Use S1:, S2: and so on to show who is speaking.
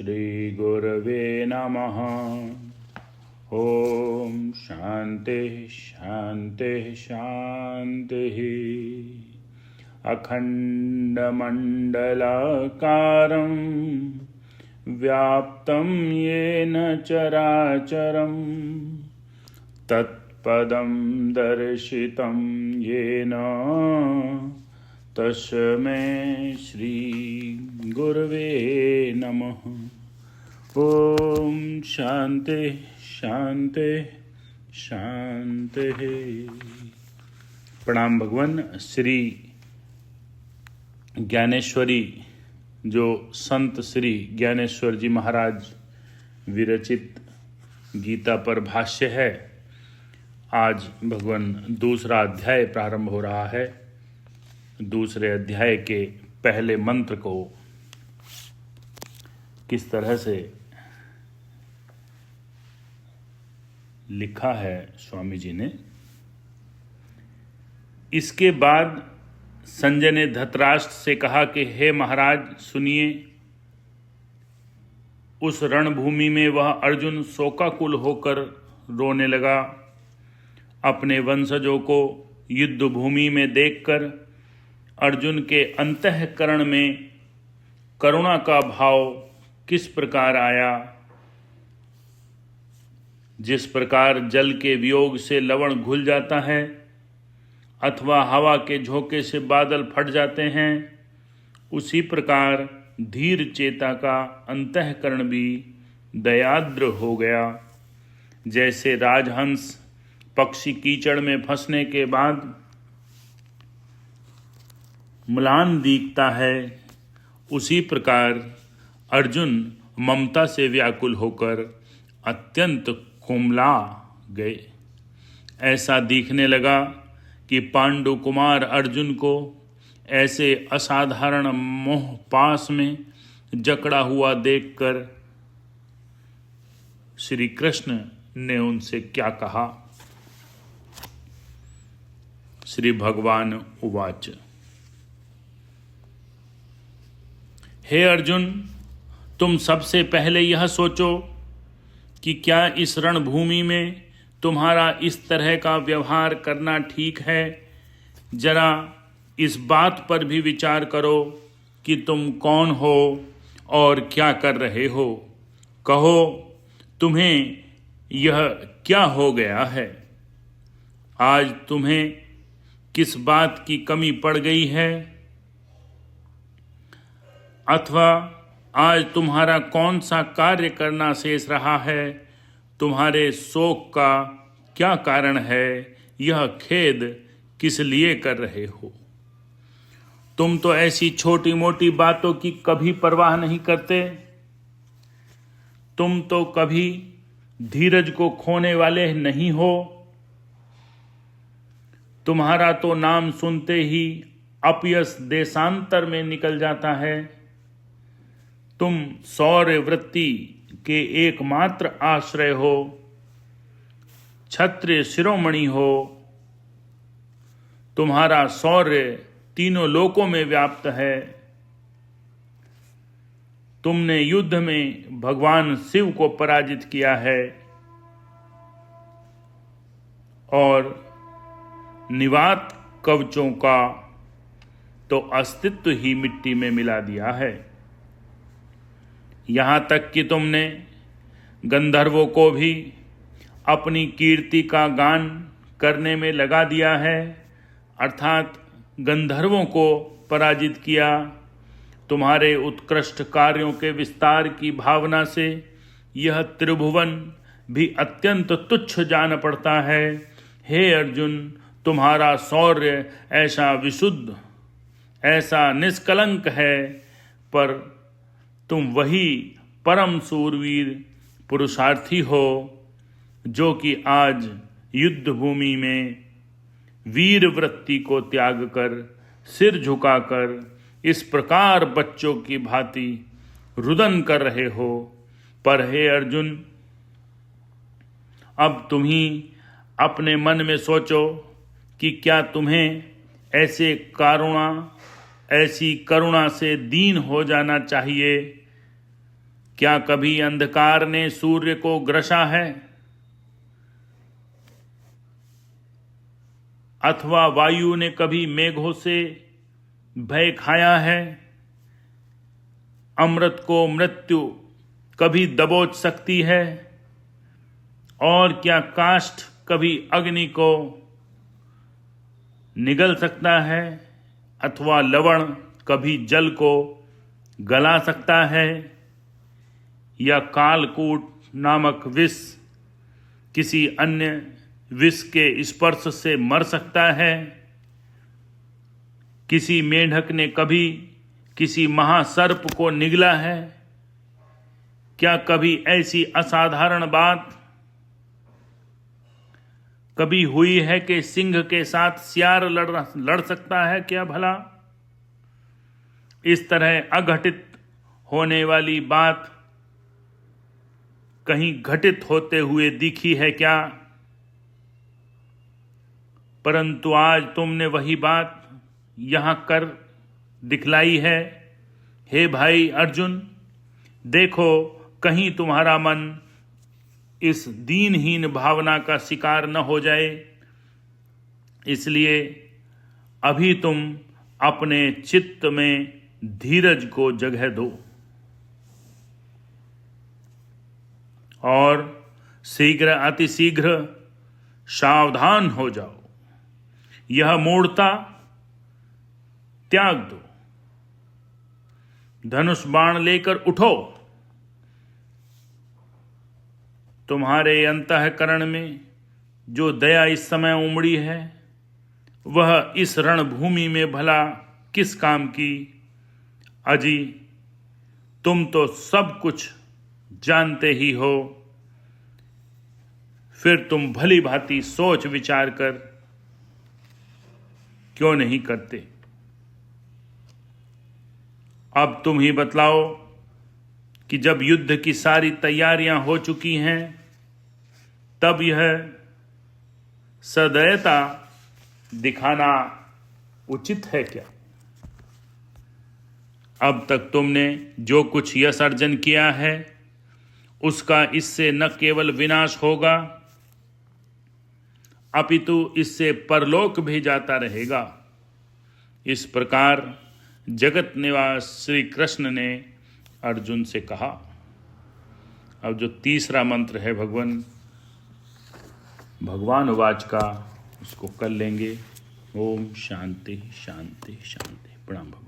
S1: श्रीगुरवे नमः। ॐ शान्ति शान्ति शान्तिः। अखण्डमण्डलाकारं व्याप्तं येन चराचरं तत्पदं दर्शितं येन तस्मै श्रीगुरवे नमः। ॐ शान्ति शान्ति शान्ति। प्रणाम भगवान। श्री ज्ञानेश्वरी जो संत श्री ज्ञानेश्वर जी महाराज विरचित गीता पर भाष्य है। आज भगवान दूसरा अध्याय प्रारंभ हो रहा है। दूसरे अध्याय के पहले मंत्र को किस तरह से लिखा है स्वामी जी ने। इसके बाद संजय ने धृतराष्ट्र से कहा कि हे महाराज सुनिए, उस रणभूमि में वह अर्जुन शोकाकुल होकर रोने लगा। अपने वंशजों को युद्ध भूमि में देखकर अर्जुन के अंतःकरण में करुणा का भाव किस प्रकार आया। जिस प्रकार जल के वियोग से लवण घुल जाता है अथवा हवा के झोंके से बादल फट जाते हैं, उसी प्रकार धीर चेता का अंतःकरण भी दयाद्र हो गया। जैसे राजहंस पक्षी कीचड़ में फंसने के बाद म्लान दिखता है, उसी प्रकार अर्जुन ममता से व्याकुल होकर अत्यंत कुम्हला गए। ऐसा दिखने लगा कि पांडु कुमार अर्जुन को ऐसे असाधारण मोह पास में जकड़ा हुआ देखकर श्री कृष्ण ने उनसे क्या कहा। श्री भगवान उवाच। हे अर्जुन, तुम सबसे पहले यह सोचो कि क्या इस रणभूमि में तुम्हारा इस तरह का व्यवहार करना ठीक है। जरा इस बात पर भी विचार करो कि तुम कौन हो और क्या कर रहे हो। कहो, तुम्हें यह क्या हो गया है? आज तुम्हें किस बात की कमी पड़ गई है? अथवा आज तुम्हारा कौन सा कार्य करना शेष रहा है? तुम्हारे शोक का क्या कारण है? यह खेद किस लिए कर रहे हो? तुम तो ऐसी छोटी मोटी बातों की कभी परवाह नहीं करते। तुम तो कभी धीरज को खोने वाले नहीं हो। तुम्हारा तो नाम सुनते ही अपयश देशांतर में निकल जाता है। तुम शौर्य वृत्ति के एकमात्र आश्रय हो, क्षत्रिय शिरोमणि हो। तुम्हारा शौर्य तीनों लोकों में व्याप्त है। तुमने युद्ध में भगवान शिव को पराजित किया है और निवात कवचों का तो अस्तित्व ही मिट्टी में मिला दिया है। यहाँ तक कि तुमने गंधर्वों को भी अपनी कीर्ति का गान करने में लगा दिया है, अर्थात गंधर्वों को पराजित किया। तुम्हारे उत्कृष्ट कार्यों के विस्तार की भावना से यह त्रिभुवन भी अत्यंत तुच्छ जान पड़ता है। हे अर्जुन, तुम्हारा शौर्य ऐसा विशुद्ध, ऐसा निष्कलंक है, पर तुम वही परम सूरवीर पुरुषार्थी हो जो कि आज युद्ध भूमि में वीर वृत्ति को त्याग कर, सिर झुकाकर इस प्रकार बच्चों की भांति रुदन कर रहे हो। पर हे अर्जुन, अब तुम ही अपने मन में सोचो कि क्या तुम्हें ऐसी करुणा से दीन हो जाना चाहिए क्या कभी अंधकार ने सूर्य को ग्रसा है, अथवा वायु ने कभी मेघों से भय खाया है? अमृत को मृत्यु कभी दबोच सकती है, और क्या काष्ठ कभी अग्नि को निगल सकता है, अथवा लवण कभी जल को गला सकता है, या कालकूट नामक विष किसी अन्य विष के स्पर्श से मर सकता है? किसी मेंढक ने कभी किसी महासर्प को निगला है? क्या कभी ऐसी असाधारण बात कभी हुई है कि सिंह के साथ सियार लड़ सकता है क्या भला? इस तरह अघटित होने वाली बात कहीं घटित होते हुए दिखी है क्या? परंतु आज तुमने वही बात यहां कर दिखलाई है। हे भाई अर्जुन, देखो कहीं तुम्हारा मन इस दीनहीन भावना का शिकार न हो जाए, इसलिए अभी तुम अपने चित्त में धीरज को जगह दो और शीघ्र अतिशीघ्र सावधान हो जाओ। यह मूढ़ता त्याग दो, धनुष बाण लेकर उठो। तुम्हारे अंतःकरण में जो दया इस समय उमड़ी है, वह इस रणभूमि में भला किस काम की? अजी, तुम तो सब कुछ जानते ही हो, फिर तुम भली भांति सोच विचार कर क्यों नहीं करते? अब तुम ही बतलाओ कि जब युद्ध की सारी तैयारियां हो चुकी हैं, तब यह सदैवता दिखाना उचित है क्या? अब तक तुमने जो कुछ यश अर्जन किया है, उसका इससे न केवल विनाश होगा, अपितु इससे परलोक भी जाता रहेगा। इस प्रकार जगत निवास श्री कृष्ण ने अर्जुन से कहा। अब जो तीसरा मंत्र है भगवान वाच का, उसको कर लेंगे। ओम शांति शांति शांति। प्रणाम भगवान।